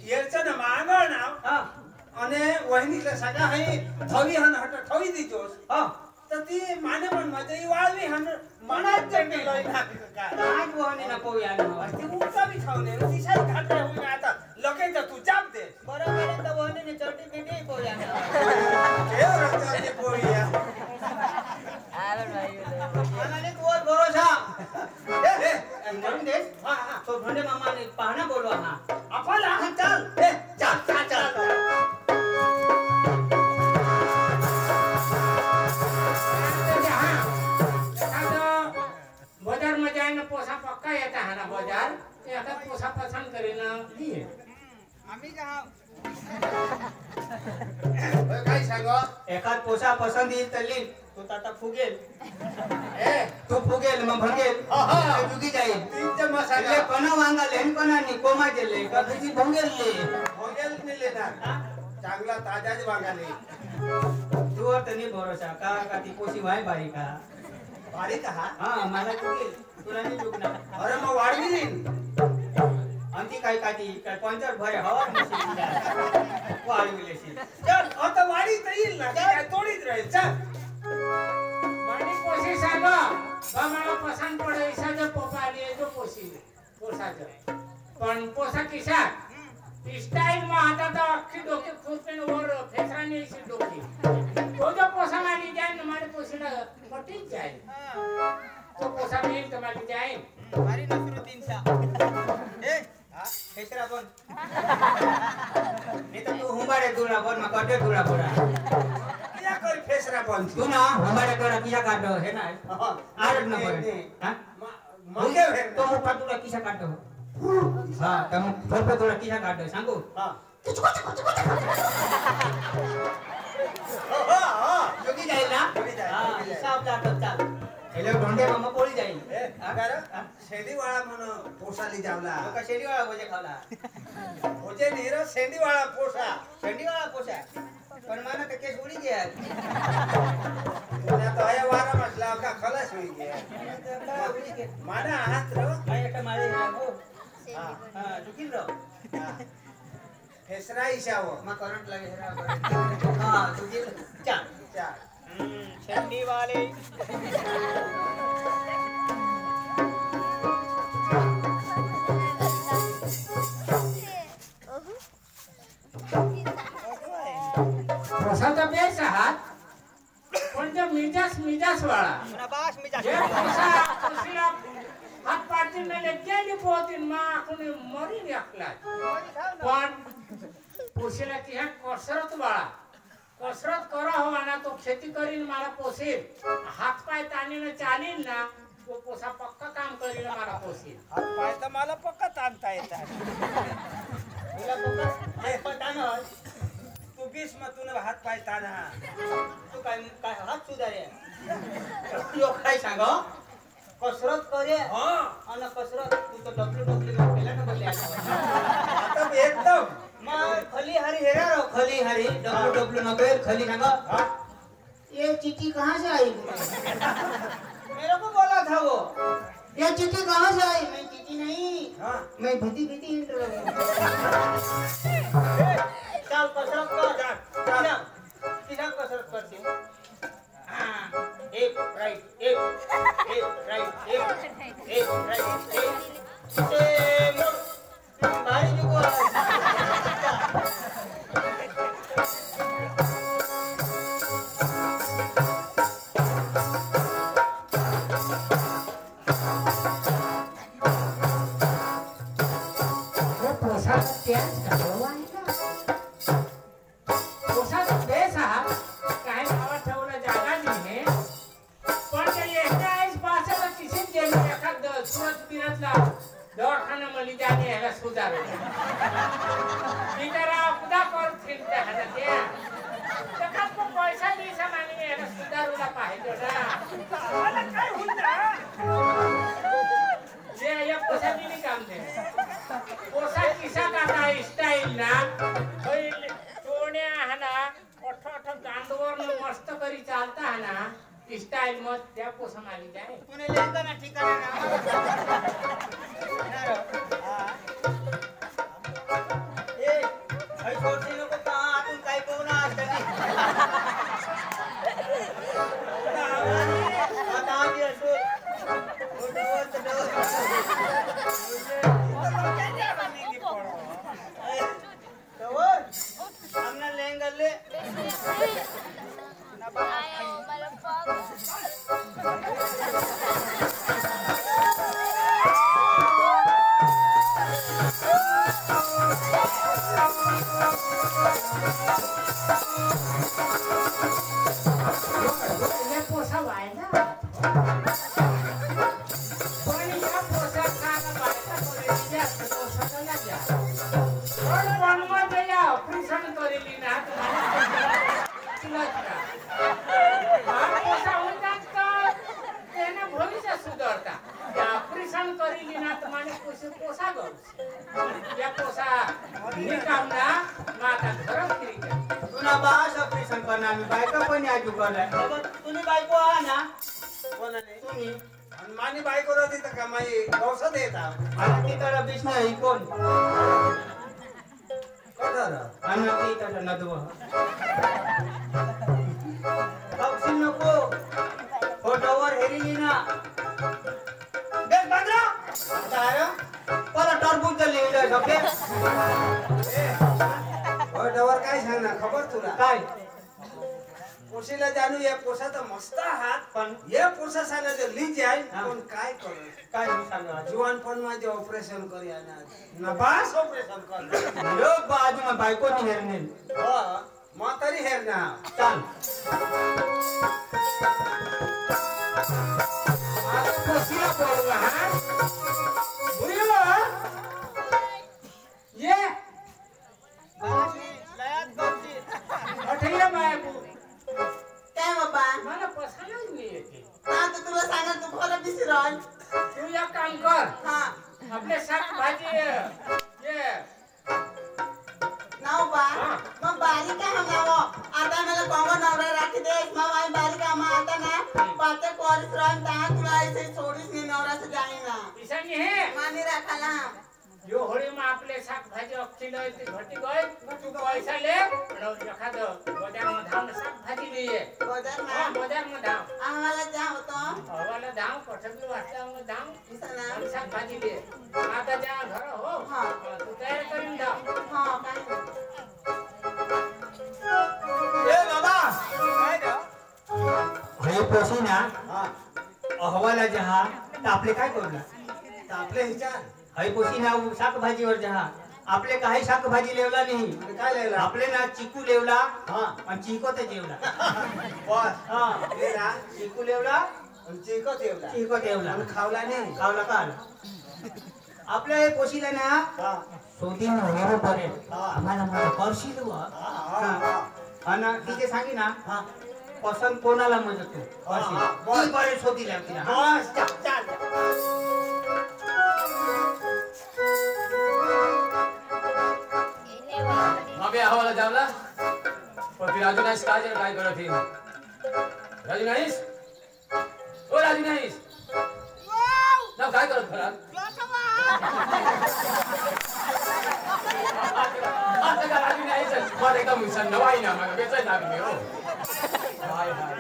Speaker 3: येरचं मागळ ना
Speaker 4: हा
Speaker 3: અને વહીની સગા હઈ થવી હન હટ થવી દીધોસ
Speaker 4: हा
Speaker 3: તો તી માને પણ મજઈ વાળવી હન મના ચંડી લઈ નાખી કા
Speaker 4: आज कोहनी ना पोया ना
Speaker 3: ती ઉંચા બી ખાવને તી સાઈ ખાતે હોય आता લગે તો તું જાપ દે
Speaker 4: बरोबर तर कोहनी ने चोटी पिटी पोया ना
Speaker 3: કેવ રસ્તા તે પોરિયા
Speaker 4: आम्हाला तोवर भरोसा
Speaker 3: એ
Speaker 4: म्हणून देस
Speaker 3: હા હા
Speaker 4: तो भंडे मामाने पाहणा बोलवा हा
Speaker 3: આપલા
Speaker 4: हा, चल
Speaker 3: એ ચાલ ચાલ ચાલ
Speaker 5: बजार में जाए ना पोसा पक्का येता है ना बाजार ते आता पोसा पसंद करे ना लिए
Speaker 4: आम्ही कहा
Speaker 3: काय सांगो
Speaker 4: एखाद पोसा पसंत येईल तर लिन तू आता फुगेल
Speaker 3: ए
Speaker 4: तू फुगेल मग भंगेल
Speaker 3: आहा.
Speaker 4: जुगी जाईल
Speaker 3: तीनचे
Speaker 4: એટલે
Speaker 3: मसाला
Speaker 4: કોનો વાંગા લેન કોનાની કોમા જેલે કભીજી ભંગેલ લે
Speaker 3: હોગેલ ની લેના चांगला ताजाच वांगाले
Speaker 4: तू तनी भरोसा का का ती पोशी वाय बारी का
Speaker 3: भारी कहा
Speaker 4: हा मला फुगेल तुला नाही जुगना
Speaker 3: अरे मग वाढवी देईन
Speaker 4: अंती काय काटी काय पंचर भरे हवा नसेल वाळवी लेशी
Speaker 3: चल आता वाढीत येईल ना ती काय तोडीत राहील चल
Speaker 5: मानी पोसी सागा बामाला पसंद पड़े ऐसा जो पोपा लिए जो पोसी पोसा जो पण पोसा किसा स्टाइल में आता तो अक्खी डोके खुरपेन और फेसरानी ऐसी डोकी तो जो पोसा माली जाए न हमारे पोसी ना पटी जाए तो पोसा में तो माली जाए
Speaker 4: मारी नसरुद्दीन सा ए खेचरा पण नाही तर तू हुंबाडे दुरा पण मग कटे दुरा पडा
Speaker 3: क्या कर फेसरा बन
Speaker 4: तू ना हुंबाडे करा किसा काढो हे ना आरड न पडे हा
Speaker 3: मंगे भेट
Speaker 4: तो मुखा तुला किसा काढो हा तर मग थोडं तुला किसा काढो सांगू
Speaker 3: हां
Speaker 4: जोगी जाईल ना
Speaker 3: जोगी जाईल,
Speaker 4: हा
Speaker 3: जोगी जाईल.
Speaker 4: हिसाब दाखव चाल हेले ढोंडे मामा पोळी जाईल
Speaker 3: ए अगर शेंडीवाळा म्हणून पोसाली जावला
Speaker 4: तो का शेडीवाळा भोजे खावला
Speaker 3: होजे नीर शेंडीवाळा पोसा
Speaker 4: शेंडीवाळा पोसा पण माना तर केस उडी घ्या
Speaker 3: तुला तो आया वारा म्हटला का खलास होई गया
Speaker 4: उडी घे
Speaker 3: माना हात रो
Speaker 4: काय एका माळे हो
Speaker 3: हां
Speaker 4: हा चुकील रो
Speaker 3: फेसरा इशाव
Speaker 4: मग करंट लागे हा चुकील चाल
Speaker 3: चाल
Speaker 4: शेंडीवाले
Speaker 5: पोसा तो बेस हात पण तो मिजास वाला
Speaker 4: बास मी
Speaker 5: जे पोसा पोसीला हात पाडतील नाही गेली पोहतील मा कोणी मरी एकला पण पोसीला ती कसरत वाला कसरत करा हो ना तो खेती करीन मला पोसेल हात पाय ताणीने चालील ना तो पोसा पक्का काम करीन मला पोसेल
Speaker 3: पाय तर मला पक्का ताणता येतात
Speaker 4: तुला काय पटाना
Speaker 3: तू बीस मग तुला हात पाय ताणा
Speaker 4: तू काय काय हात सुधारे यो काय सांग कसरत करे
Speaker 3: हां
Speaker 4: आणि कसरत तू तर डब्ल्यू केला ना बोलले
Speaker 3: आता एकदम
Speaker 4: मग खली हरी हेरा रो खली हरी डब्ल्यू नगर खली सांग ये चिट्ठी कहाँ से आई मेरे को बोला था वो ये चिट्ठी कहाँ से आई मैं चिट्ठी नहीं
Speaker 3: हां
Speaker 4: मैं भीती चल कसरत कर
Speaker 3: चल
Speaker 4: किधर कसरत करती हूँ हाँ एक राइट एक राइट एक राइट एक भारी जुगो
Speaker 5: पोसा त्याच पोसा बेस हा काय नावा ठेवला जागा नाही पण ते एकटा आईस पासाला किसीच गेली एखाद सुरत पिरतला दवाखाना मली जाणे ह्याला सुधार मी जरा खुदा कर फिरते हातात ना स्टाईल मत त्या पोसन आली काय
Speaker 4: पुणे लेंगा ना ठिकाणा ना ए आई सोडते नको का आतून काय पाहून असतं आता आम्ही असो हमने लेंगा ले
Speaker 5: पोसा व्हायला पण या पोसा खायला बायका कोणी जास्त पोसा तर नाही जास्त पण वनमध्ये या ऑपरेशन करेली ना तुला पोसा होतात का त्याने भविष्य सुधारता या ऑपरेशन करेली ना तर माने पोसा गो या पोसा निकाम ना माता घर फिरी
Speaker 4: तुला बास ऑपरेशन करणार मी बायका पण आजू करलाय बाबा तुम्ही बायको आहा ना कोणाने तुम्ही
Speaker 3: आणि मानी बायको राहते तर का माई औषध येतात
Speaker 4: आणि ती तर बिष्णू ही कोण
Speaker 3: कटर
Speaker 4: आणि ती तर नदव औषध नको फोटोवर हेरिली ना देख बंद्रा तार पर टरबूज लिहिलं सगळे
Speaker 3: डवर काय सांगणार खबर तुला
Speaker 4: काय
Speaker 3: पोशीला जानू या पोसा तर मस्त आहात
Speaker 4: पण
Speaker 3: या पोसा सांगायचं लीज आहे
Speaker 4: हा.
Speaker 3: पण काय करू
Speaker 4: काय सांगा
Speaker 3: जीवन पण माझे ऑपरेशन करू ना बास ऑपरेशन कर
Speaker 4: लोक बाजू में बायको नी हेरने
Speaker 3: म्हातारी हेर ना
Speaker 4: चाल
Speaker 5: पोसीला बोलवा हा बुरीवा ये
Speaker 4: लयात गमती
Speaker 5: अठैया बायको
Speaker 6: काय बाबा
Speaker 5: मला पसायलाच नाही येते
Speaker 6: हा तर तुला सांगेल तू खरं विसरल
Speaker 5: तू एक काम कर
Speaker 6: हा
Speaker 5: आपले शाकभाजी ये
Speaker 6: नाव बा मग बारीक आहे नाव आता मला कोंगो नवरा राखी दे मग आई बारीक आहे मग आता ना पाते कोरिस राम ता तुला ऐसे छोड़ीस नी नवरा से जाई ना
Speaker 5: ईशानी हे
Speaker 6: मानी राखाला
Speaker 5: यो होळी में आपले शाकभाजी अखिल ते घटी गए तू पैसा ले और एखाद बाजार में धाम शाकभाजी लिए
Speaker 6: बाजार
Speaker 5: हां
Speaker 6: में
Speaker 5: बाजार में धाम
Speaker 6: आम्हाला जा होतो
Speaker 5: हवाला धाम पठकली वाटता में धाम
Speaker 6: इसना
Speaker 5: और शाकभाजी लिए आता जा घर हो
Speaker 6: हां
Speaker 5: तू तयार करून धाम
Speaker 6: हां काय
Speaker 4: ए बाबा काय ग हे पोसी ना अहवाला जहा तर आपले काय करू
Speaker 3: आपले हिचार
Speaker 4: हई पोसी ना शाकभाजीवर जहा आपले काही शाकभाजी लेवला नाही
Speaker 3: काय लिहिलं
Speaker 4: आपले ना चिकू लेवला
Speaker 3: हा
Speaker 4: आणि चिको ते जेवला
Speaker 3: बस
Speaker 4: हा
Speaker 3: हे ना
Speaker 4: चिकू लेवला
Speaker 3: आणि चिकट येवला
Speaker 4: चिको तेवला
Speaker 3: आणि खावला नाही
Speaker 4: खावला काल आपल्या हे पोसीला ना
Speaker 3: हा
Speaker 4: शोधीन वेरो परे
Speaker 3: हा.
Speaker 4: आम्हाला मला करशील व
Speaker 3: हा
Speaker 4: आणि तिथे सांगी ना
Speaker 3: हा
Speaker 4: पसंत कोणाला म्हणत तू
Speaker 3: हा,
Speaker 4: करशील ती बरे शोधी लागते ना
Speaker 3: बस चाल
Speaker 1: मामे हवाला जावला पण ती राजू नाईस काय करत ही राजू नाईस ओ राजू नाईस ना काय करत घरात आता का राजू नाईस मला एकदम मिसन नवाई ना मला बेचाय लागली हो हाय हाय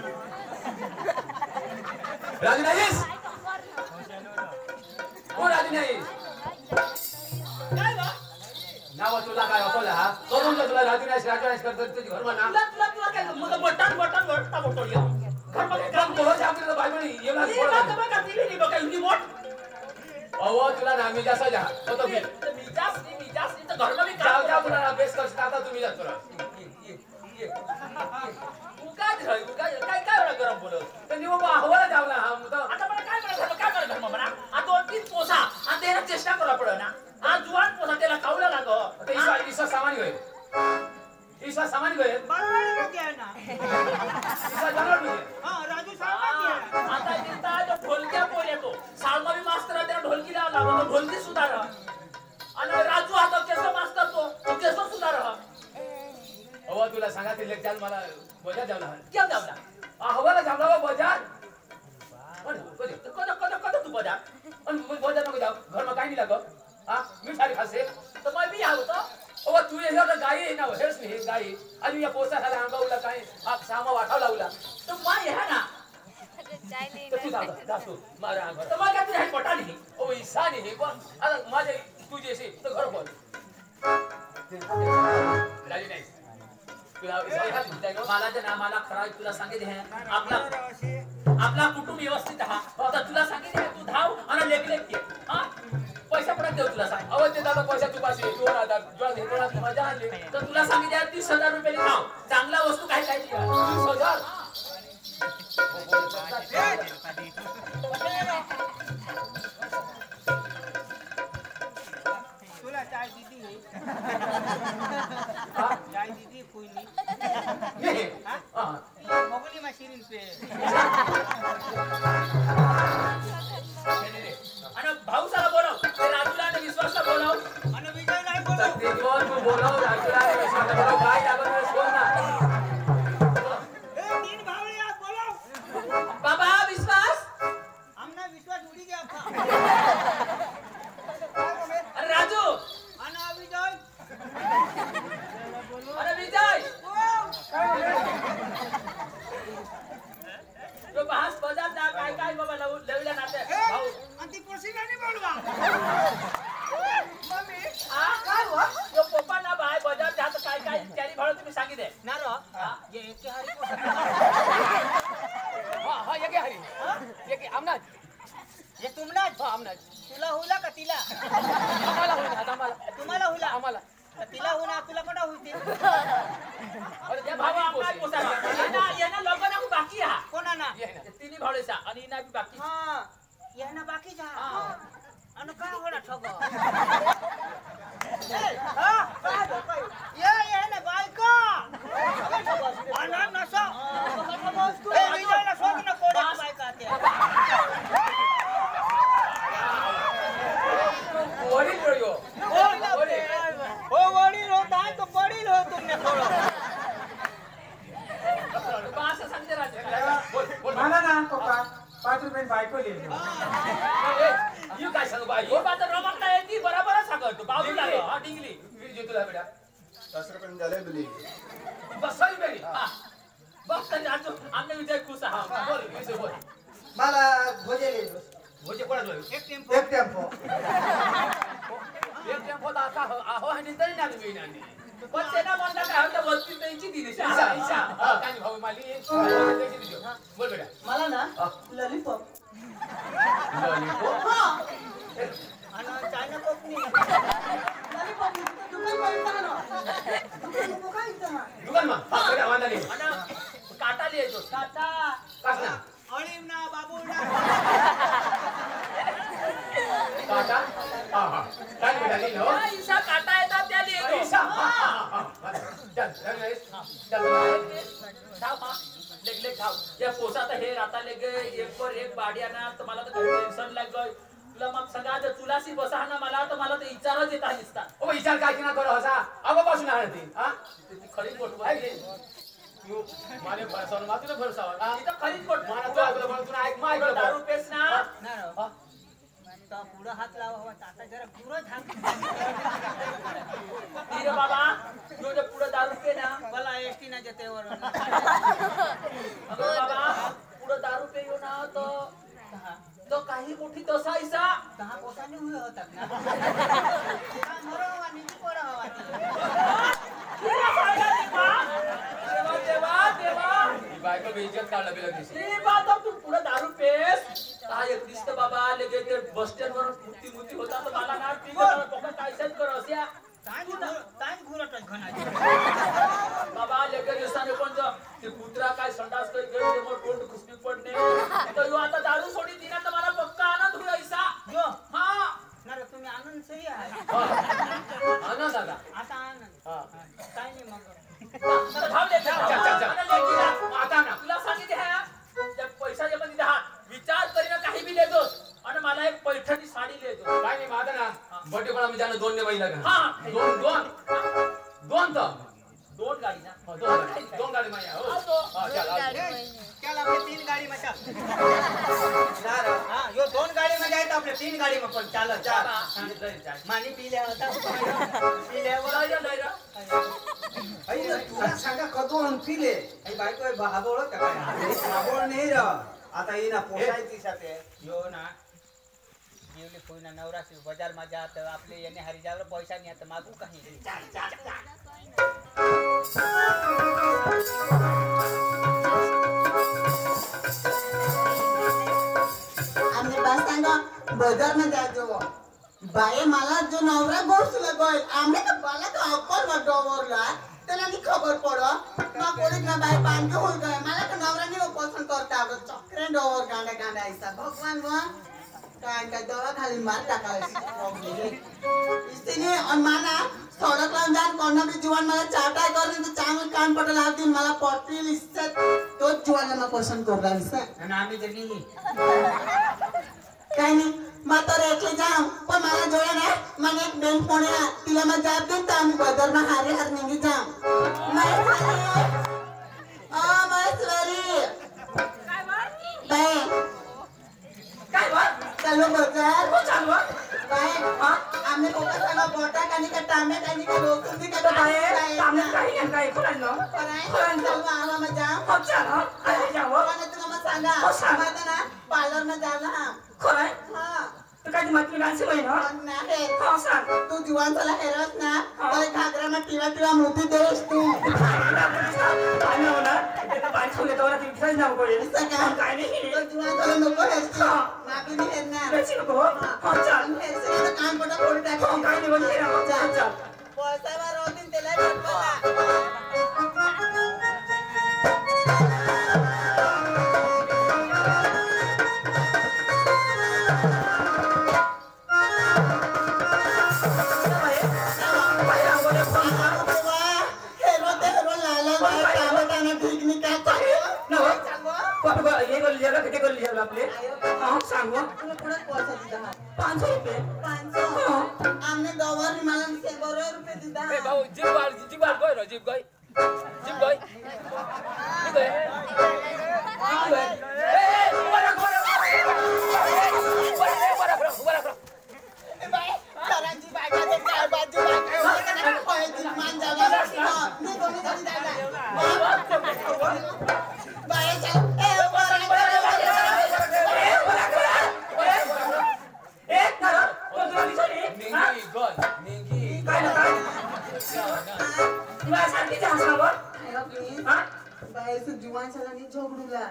Speaker 1: राजू नाईस ओ राजू नाईस नाव तुला काय अकोला हा करून तुला राजू नाईस करतो तुझी घर म्हणा
Speaker 2: तुला काय मग बटन वरता बोटोलिया घर मध्ये
Speaker 1: काम कोण आपल्याला बायबली येला
Speaker 2: बघा टीव्ही बघा रिमोट
Speaker 1: अहो तुला ना मी जास्त जा होतो मी
Speaker 2: मी जास्त तर घर मध्ये
Speaker 1: जाऊ जाऊ तुला अभ्यास करता आता तुम्ही जातो
Speaker 2: काय गरम बोलत
Speaker 1: त्यांनी बाबा हवाला जावला हा मुदा
Speaker 2: आता मला काय करायचं धर्म म्हणा आ 2-3 पोसा आणि त्याला चेष्टा करा पडे ना आ जुवान पोसा त्याला खाऊला लागो
Speaker 1: आता ईसा सामानी होय ईसा सामानी होय
Speaker 4: बरोबर मध्ये आहे ना
Speaker 1: ईसा जानवर मी
Speaker 4: हा राजू सांगा
Speaker 2: आता तिथं तो ढोलक्या पोर येतो सालमावी मास्तर त्याला ढोलकी लावा लागतो ढोलकी सुधारा आणि राजू आता केस मास्तर
Speaker 1: जामला बाजार कदा तू बाजार आणि बाजार नको जाऊ घरमा काय नाही लागत हा मिठाई खासे तर मग मी आलो तो ओ तू ये जर गाई आहे ना हेच नाही गाई आणि या पोसा खाला अंगावला काय हा सामा वाटाव लावला तर माय आहे ना तर तू जा तू मारा अंगावर तर मग काय तू हे पटा नाही ओ ईसा नाही पण आता माझे तुझे असे तर घर बोल राजी नाही तुला मला जे ना मला खरा तुला सांगितले आहे आपला कुटुंब व्यवस्थित हा आता तुला सांगितले तू धाव आणि लेखले हा पैसा पडत देऊ तुला सांग अव ते दादा पैसा तू पाशी 2000 जो घेतला मजा आली तर तुला सांगितले 30,000 रुपये धाव चांगला वस्तू काय काय 30,000
Speaker 4: तुला चाय दीदी चाय दीदी कोई नहीं मोगली मशीन पे
Speaker 1: आणि भाऊसाला बोलव ते राजूला आणि विश्वासला बोलव
Speaker 4: आणि विजय नाही बोलव
Speaker 1: ते दिवस तू बोलव राजूला आणि विश्वासला बोलव काय लागत आहे बोल ना
Speaker 4: ए तीन भावळिया बोलव
Speaker 1: बाबा विश्वास
Speaker 4: आमना विश्वास उडी गया था
Speaker 1: अरे राजू
Speaker 4: आणि विजय
Speaker 1: अरे विजय तो बहास बाजार जा काय काय बाबा लवला नाते भाऊ
Speaker 4: आणि ती पोशी नाही बोलवा मम्मी
Speaker 1: आ काय हो तो पप्पा ना बाय बाजार जा तर काय काय त्यारी भाडं तुम्ही सांगितले
Speaker 4: ना रो ये एके हरी
Speaker 1: हा एके हरी एके आमनाज
Speaker 4: ये तुमना
Speaker 1: हा आमनाज
Speaker 4: तुला होला का तिला
Speaker 1: आम्हाला होईल आम्हाला
Speaker 4: तुम्हाला होला
Speaker 1: आम्हाला
Speaker 4: तिला होना तुला कोणा होईल
Speaker 1: अरे त्या भावा आमनाज पोसाला येना लोकांना बाकी हा
Speaker 4: कोणा ना
Speaker 1: तिन्ही भावळेसा आणि इना बी बाकी
Speaker 4: हा याना बाकी जा आणि का होला ठग हा ये ना बायका आना नसा ए विजयला सोड ना कोडे बायका त्या
Speaker 1: वडील पडयो
Speaker 4: ओ वडील होता तो वडील हो तुमने थोड़ा
Speaker 1: असं सांगते राजे बोल
Speaker 5: मला ना तो का 5 रुपये बायको ले
Speaker 1: यू काय सांगू बाई हो बात रमत नाही ती बरोबर सांगतो बाबू लागो हा डिंगली मी जे तुला बेटा
Speaker 3: 10 रुपये झाले बिली
Speaker 1: बसाई बेरी हा बस तरी आज आमने विजय खुश हा बोल विजय बोल
Speaker 7: मला भोजे ले
Speaker 1: भोजे कोणा जोय
Speaker 4: एक टेम्पो
Speaker 7: एक टेम्पो
Speaker 1: एक टेम्पो आता आहो आणि तरी नाही मी नाही पण तेना म्हणला काय होतं वस्ती त्यांची दिली ईशा काय भाऊ माली त्याची दिली बोल बेटा
Speaker 6: मला ना लॉलीपॉप
Speaker 1: लॉलीपॉप
Speaker 4: आणि चायना कोकणी
Speaker 6: लॉलीपॉप दुकान पैसा ना दुकान काय इथं
Speaker 1: दुकान मा हा बेटा वांदा ले आणि काटा ले जो
Speaker 4: काटा
Speaker 1: कसना
Speaker 4: अळीव ना बाबूला
Speaker 1: काटा हा हा काय बेटा ले लो ईशा काटा येतात त्या ले जो ईशा हा चल धाव हा लेग धाव या पोसात हे राता ले गे एक पर एक बाडिया ना तर मला तर टेन्शन लाग गय तुला मग सगळा जर चुलासी बसा ना मला तर मला ते विचारच येता दिसता ओ विचार काय किना करो असा अब बसून आहे ती हा ती खरी गोट आहे तू माने भरसा ना तुला भरसा इथं खरी गोट माना तुला तुला ऐक माय दारू पेस ना
Speaker 4: ना रो तो पुढे हात लावा हवा आता जरा पुढे हात
Speaker 1: तीर बाबा जो जे पुढे दारू पे ना
Speaker 4: मला एसटी ना जते वर
Speaker 1: अगं बाबा पुढे दारू पे येऊ ना तो काही मोठी तसायसा
Speaker 4: 10 कोसाने हुए होतात ना मरो हवा निजी पोरा हवा
Speaker 1: देवा बायको बेइज्जत काढला बिला दिस ए बाबा तू पुढे दारू पेस काय एक दिसत बाबा लगे ते बस स्टँड वर मुती होता तर मला ना ठीक पकड काय सेट कर असिया
Speaker 4: तांज घुरट घना
Speaker 1: बाबा लगे दिसताने पण ते कुत्रा काय संडास कर गए ते मोर कोण खुशबी पडणे तर यो आता दारू सोडी दिना तर मला पक्का आनंद होईल ऐसा
Speaker 4: जो
Speaker 1: हां
Speaker 4: ना रे तुम्ही आनंद सही आहे
Speaker 1: आनंद दादा
Speaker 4: आता आनंद
Speaker 1: हां
Speaker 4: काय नाही मग
Speaker 1: धाव ले आता ना तुला सांगितले आहे त्या पैसा जे पण तिथे विचार करीना काही बी लेतो आणि मला एक पैठणी साडी लेतो काय नाही माझा ना बर्थडे कोणा मी जाणं 2 ने महिला का हां 2 गाडी ना 2 गाडी माझ्या हो चल
Speaker 4: त्याला आपले 3 हा यो 2 गाडी मध्ये आहेत आपले 3 गाडी में पण चालत जा मानी पिल्या होता
Speaker 7: आई तुला सांगा कदो हम पिले आई बायको भाबोळ का काय भाबोळ नाही र आता येना पोसायची साथे
Speaker 4: यो ना जीवली फुईना नवरासी बाजार में जात आपले याने हरिजावर पैसा नाही आता मागू काही
Speaker 6: हमने बस सांगा बाजार में जा जो बाये मला जो नवरा गोष्ट लगोय आमने तो बाला तो अक्कल वा डोवरला त्याला नी खबर पडो ना कोणी ना बाय पांगे होई गए मला तो नवरा नी पसंद करता अब चक्रे डोवर गांडा गांडा ऐसा भगवान वा का दवा खाली मार टाकायची इसने और माना सड़क लावून जान कोणा बी जीवन मला चाटाय करली तो चांगलं कान पट लावतील मला पटली इज्जत तो जीवनला मला पसंद करला इसा
Speaker 4: आणि आम्ही जनी
Speaker 6: काय नाही मात्र एकले जाऊ पण मला जोया ना મને એક બેન પોણ્યા तिला मैं जाब देन तो आम्ही बाजार में हारे हार निघी जाऊ महेश्वरी बाय
Speaker 2: काय बोल
Speaker 6: चलो बाजार
Speaker 2: हो चालू
Speaker 6: बाय आम्ही कोका चला बोटा कानी का टामे कानी का रोकून का
Speaker 2: बाय सामने काही काय खोलानो
Speaker 6: कोण चलो आवा मैं जाऊ
Speaker 2: हो चलो आले जाओ
Speaker 6: कोण तुला मैं सांगा मैं ना पार्लर में जाना
Speaker 2: खोय
Speaker 6: हां
Speaker 2: तो काय मातमी डान्स होय ना
Speaker 6: नाही
Speaker 2: हो सांग
Speaker 6: तू जीवन चला हेरस ना तर घागरा में टिवा टिवा मोती देस तू
Speaker 2: पाणी होना ते तर पाणी खोले तर ती दिसायच ना कोणी
Speaker 6: सगळं
Speaker 2: काय नाही
Speaker 6: तो जीवन चला नको हेस तू नाकी नाही हेर ना
Speaker 2: बेची नको हो चल
Speaker 6: हेस ना काम पटा कोणी टाक
Speaker 2: हो काय नाही बोलते ना चल
Speaker 6: पैसा बार होतीन त्याला भेटला
Speaker 2: आपले हां सांगो
Speaker 6: तुला पुढे पैसा दिला
Speaker 2: 500 रुपये
Speaker 6: 500 आमने दवर मला 100 रुपये दिला
Speaker 1: ए भाऊ जीप गय र जीप गय
Speaker 6: ए बाय करांची बायका ते काय बाजू बायका होय ती मान जागा नाही कोणी कधी जायला बाय चल जुवान चला नहीं झगड़ूला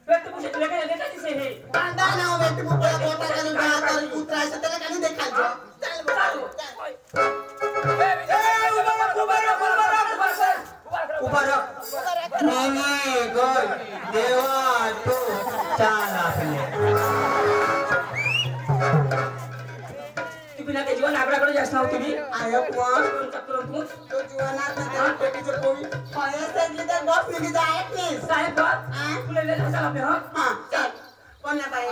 Speaker 2: व्यक्ति पूछे तुला काय देता दिसे हे
Speaker 6: पांडा ना व्यक्ति मुपला बोटा करी बात करी कुत्रा से त्याला कानी देखा जो चल
Speaker 4: उभा नाही गय देवा तू चाल आपले
Speaker 2: बिना के जीवन आपल्याकडे जास्त नव्हती मी
Speaker 6: आयो कोण
Speaker 2: चक्र
Speaker 6: तो जुवानात ना त्या पेटीचे पोळी पाया सगळी तर बॉक्स निघी जायत नाही
Speaker 2: साहेब तुला ले चल आपले
Speaker 6: हां चल कोण ना बाई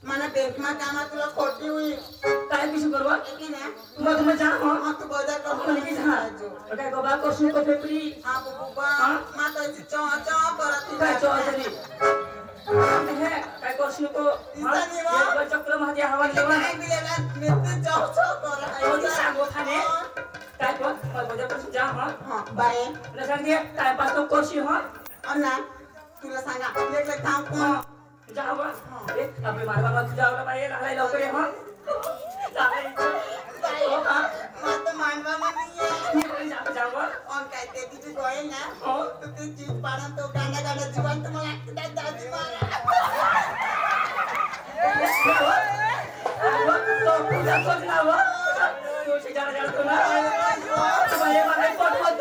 Speaker 6: मला बैंक में कामा तुला खोटी हुई
Speaker 2: काय किसी करवा
Speaker 6: की ना
Speaker 2: तुम्ही जा
Speaker 6: हां तू बाजार का
Speaker 2: कोणी की जा काय गोबा कोसू को पेपरी
Speaker 6: हां बुबा माता चा चा करत
Speaker 2: काय चौधरी है काय कोसू को ये चक्र मध्ये हवा लेवा
Speaker 6: नाही बिलेला मित्र चा चा कर
Speaker 2: कोणी सांगो खाने काय को बाजार पासून जा
Speaker 6: हां बाई
Speaker 2: तुला सांगते काय पास तो कोशी हो
Speaker 6: अन्ना तुला सांगा लेक काम कोण
Speaker 2: जाओ आपले मारवा मत जाओ बाई लागलाय लवकर ये हो
Speaker 6: बाई मत मानवा नाही
Speaker 2: जाओ
Speaker 6: और काय ते तिची गोळे ना तो ते जीव पाडा तो गांडा गांडा जीवन तुम्हाला ऐकतात दादी मारा
Speaker 2: तो पूजा कर लावा तो शिजारा जातो तुला बाई मला पोट मत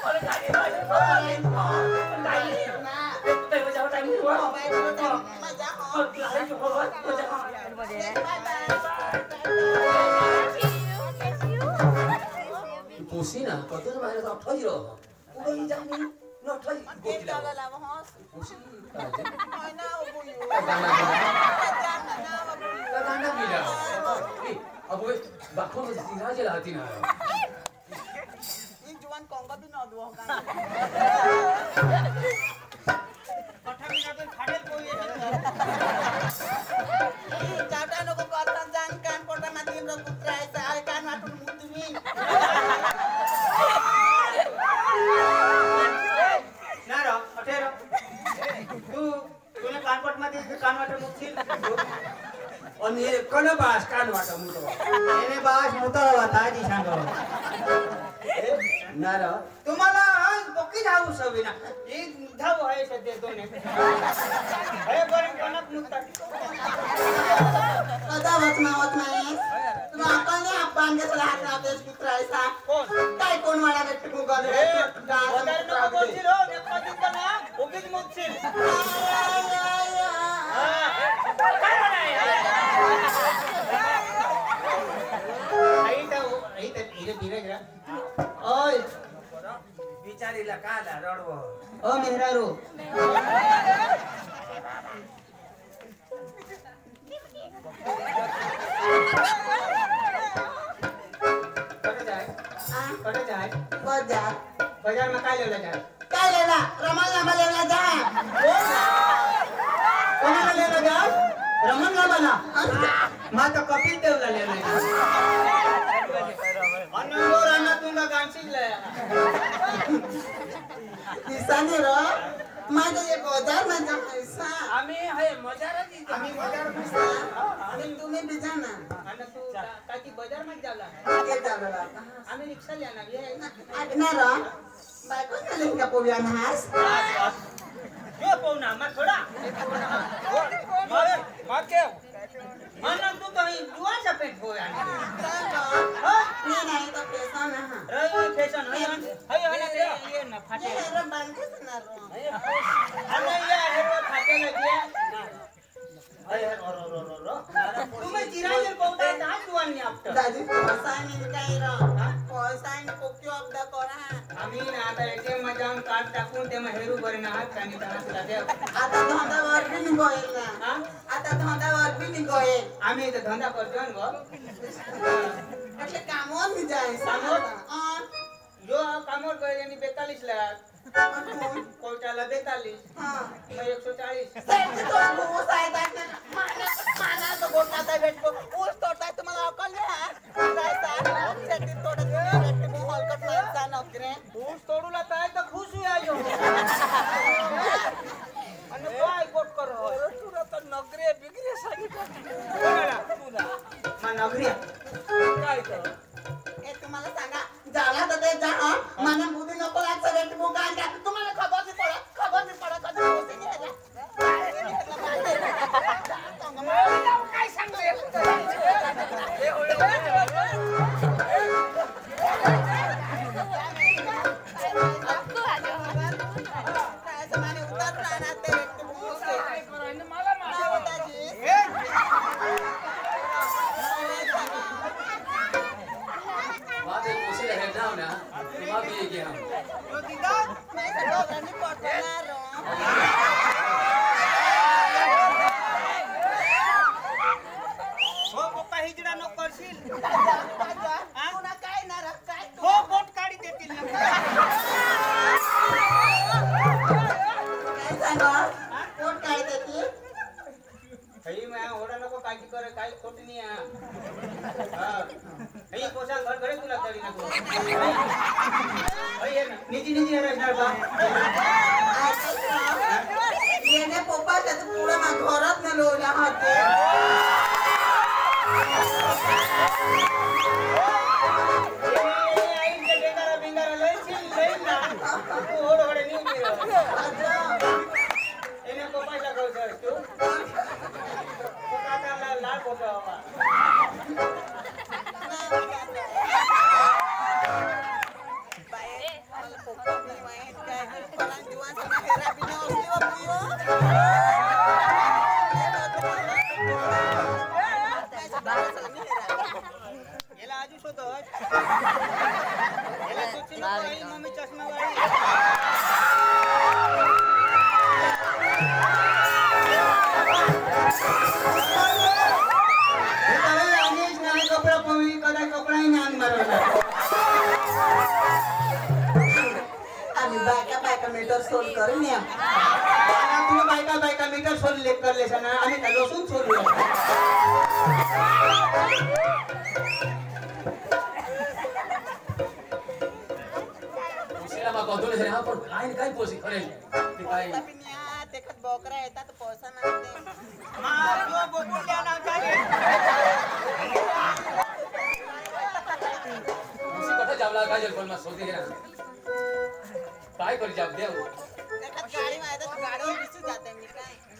Speaker 2: और काय नाही ते जाऊ टाइम हुआ
Speaker 6: मजा हो
Speaker 1: पोसी ना कतो मारे तो ठई रो उडई जानी न ठई गोती
Speaker 6: डाला लाव हो
Speaker 1: पोसी
Speaker 6: होय ना ओ बुयू
Speaker 1: गांडा बिला ए अब बाखो सिराजे लाती ना
Speaker 6: ई जुवान कोंगा भी न दो
Speaker 7: मुतशील आणि हे कण बास कान वाटा मुतो
Speaker 4: એને બાસ મુતળવા તાજી સાંગો
Speaker 7: नार
Speaker 4: तुम्हाला आज बक्की धावू सविना एक धाव आहे सध्या दोन हे बरं कणक मुततात
Speaker 6: कदा वचनावत नाही तुला अक्कल नाही आपण कसला हात आपल्याच कुत्रायचा
Speaker 4: कोण
Speaker 6: काय कोण वाला व्यक्ती मुगाले
Speaker 4: વધારે नको बोलशील हो नेपथ्यात पण ना उगीच मुतशील ओय
Speaker 7: बिचारीला काला रडवो
Speaker 4: ओ मेहरारू कटे जाए
Speaker 6: बजा
Speaker 4: बाजार में काय लेला जाए
Speaker 6: काय लेला रमण लांबा लेला जा
Speaker 4: कोणाला लेला जाए रमण लांबाला मा तो कपिल देवला लेला अनंगो राणा तुंगा गांशीले
Speaker 6: दिसाने रो माझे ये बाजार में जायसा
Speaker 5: आम्ही आहे मजारात
Speaker 4: आम्ही बाजार में
Speaker 6: आणि तुम्ही बिजाना
Speaker 4: आणि तू काकी बाजार में जाला
Speaker 6: के जावला
Speaker 4: आम्ही रिक्षा लेना ये
Speaker 6: आगना रो बायको चलेन का पोविया नास
Speaker 4: यो पोना मत थोड़ा मत के मन तू तो ही जुआ से पेट होया
Speaker 6: नहीं नहीं तो पैसा ना
Speaker 4: रही फैशन है ये न फाटे
Speaker 6: ये रो बांधे ना रो
Speaker 4: अरे ये हेरो फाटे लगे अरे रो तुम्हें चिरागे बहुता दान दुआनी आपटा
Speaker 6: दादी पैसा नहीं काय रो पैसा नहीं कोक्यो अपदा करा
Speaker 4: आम्ही ना आता एटीएम मध्ये जाऊन कार्ड टाकून ते हेरू बरे ना हात कानी तनासला दे
Speaker 6: आता धंदा वर भी नहीं गोयल ना
Speaker 4: हां
Speaker 6: आता धंदा वर भी नहीं गोयल
Speaker 4: आम्ही इथे धंदा करतो न गो
Speaker 6: એટલે કામોર ની જાય
Speaker 4: કામોર? जो कामोर गयेनी 42 लाख कोटाला 42
Speaker 6: हां
Speaker 4: 140
Speaker 6: सेट तो गो सायदा माना माना तो गोटाता भेटको ऊस तोडताय तुम्हाला अकल नाही जायचा सेट तोडत भेटको मोहल कटला जाण अकरे
Speaker 4: ऊस तोडूला ताय तर खुश होया जो आणि काय गोट कर
Speaker 6: तुला तर नगरे बिगरे सांगितलं
Speaker 4: कोणाला मा नगरी काय तर
Speaker 6: ए तुम्हाला सांगा जाला तर ते जा माना बुद्धी नको लागतं भेटको काय काय तुम्हाला खबर नाही पडत कधी पोहोचते नाही काय सांगतोय
Speaker 1: बात एक उसी रहे ना ना तुम भी ये हम
Speaker 4: हो पप्पा हिजडा नको करशील
Speaker 6: काय ना काय
Speaker 4: हो बोट काढी देतील ना
Speaker 6: काय सांगा कोण काय देते
Speaker 4: हई मैं ओडा नको काळजी करे काय खोट नाही हां हई पोसा घर घरे तुला तरी नको हई निजी निजी रचना बा
Speaker 6: येणे पप्पा त्याचं पुढे मा घरात न लोला होते
Speaker 4: आईचे बेंगारा बेंगारा लय चिल लय ना तू ओड ओड न्यू मीरो एने पप्पाला गाव सर तू पप्पाला लाल फोटो बाबा याला आजू शोधत याला सुची नको आई मम्मी चष्मा वाली कपड़ा पवी कदा कपड़ा ही नान मारला
Speaker 6: आम्ही बायका मीटर सोल करून या
Speaker 4: आता तुम्ही बायका मीटर सोल लेख करले ना आम्ही का लसूण सोडलो
Speaker 1: उसीला मा कोदोले से हां पण काय काय पोसी करेल ते काय
Speaker 6: देखत बोकरा येतात पैसा मागते
Speaker 4: मार जो बोकुंड्या नावचा गे
Speaker 1: उसी कथा जावला काय जलपल मा सोदी गेला काय करी जाब देऊ
Speaker 6: देखत गाडी मा येतात गाडीवर दिसू जाते मी काय